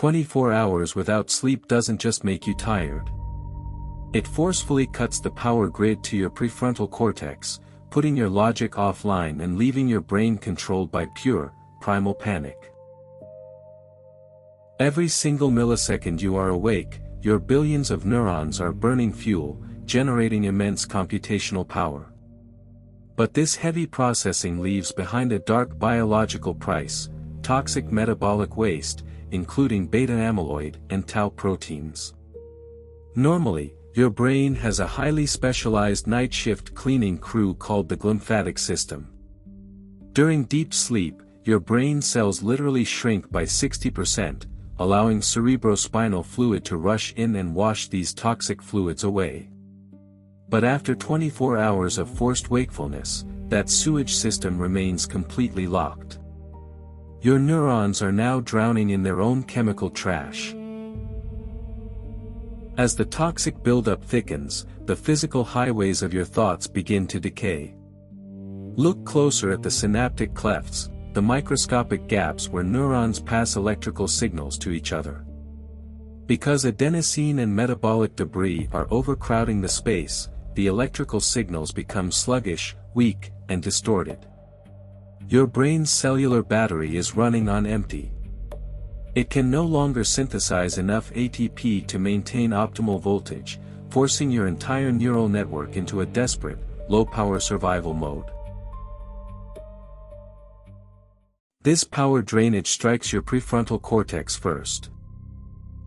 24 hours without sleep doesn't just make you tired. It forcefully cuts the power grid to your prefrontal cortex, putting your logic offline and leaving your brain controlled by pure, primal panic. Every single millisecond you are awake, your billions of neurons are burning fuel, generating immense computational power. But this heavy processing leaves behind a dark biological price: toxic metabolic waste, including beta-amyloid and tau proteins. Normally, your brain has a highly specialized night shift cleaning crew called the glymphatic system. During deep sleep, your brain cells literally shrink by 60%, allowing cerebrospinal fluid to rush in and wash these toxic fluids away. But after 24 hours of forced wakefulness, that sewage system remains completely locked. Your neurons are now drowning in their own chemical trash. As the toxic buildup thickens, the physical highways of your thoughts begin to decay. Look closer at the synaptic clefts, the microscopic gaps where neurons pass electrical signals to each other. Because adenosine and metabolic debris are overcrowding the space, the electrical signals become sluggish, weak, and distorted. Your brain's cellular battery is running on empty. It can no longer synthesize enough ATP to maintain optimal voltage, forcing your entire neural network into a desperate, low-power survival mode. This power drainage strikes your prefrontal cortex first.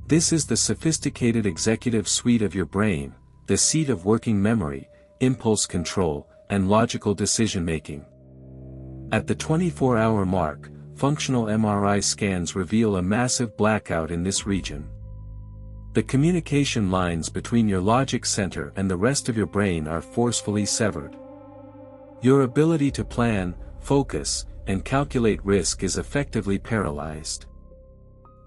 This is the sophisticated executive suite of your brain, the seat of working memory, impulse control, and logical decision-making. At the 24-hour mark, functional MRI scans reveal a massive blackout in this region. The communication lines between your logic center and the rest of your brain are forcefully severed. Your ability to plan, focus, and calculate risk is effectively paralyzed.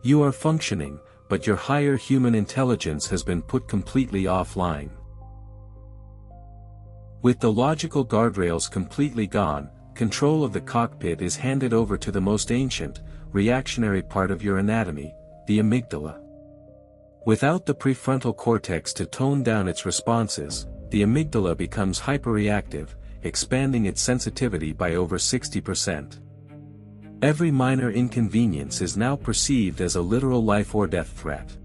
You are functioning, but your higher human intelligence has been put completely offline. With the logical guardrails completely gone, control of the cockpit is handed over to the most ancient, reactionary part of your anatomy, the amygdala. Without the prefrontal cortex to tone down its responses, the amygdala becomes hyper-reactive, expanding its sensitivity by over 60%. Every minor inconvenience is now perceived as a literal life-or-death threat.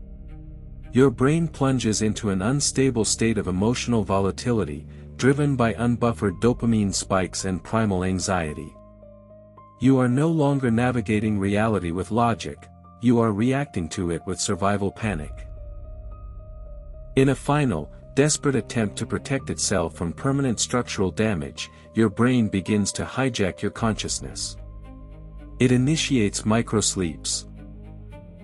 Your brain plunges into an unstable state of emotional volatility, driven by unbuffered dopamine spikes and primal anxiety. You are no longer navigating reality with logic, you are reacting to it with survival panic. In a final, desperate attempt to protect itself from permanent structural damage, your brain begins to hijack your consciousness. It initiates microsleeps.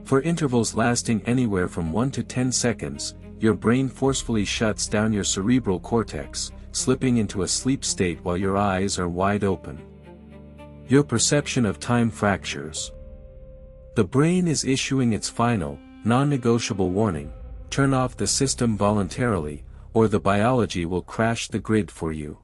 For intervals lasting anywhere from 1 to 10 seconds, your brain forcefully shuts down your cerebral cortex, slipping into a sleep state while your eyes are wide open. Your perception of time fractures. The brain is issuing its final, non-negotiable warning: turn off the system voluntarily, or the biology will crash the grid for you.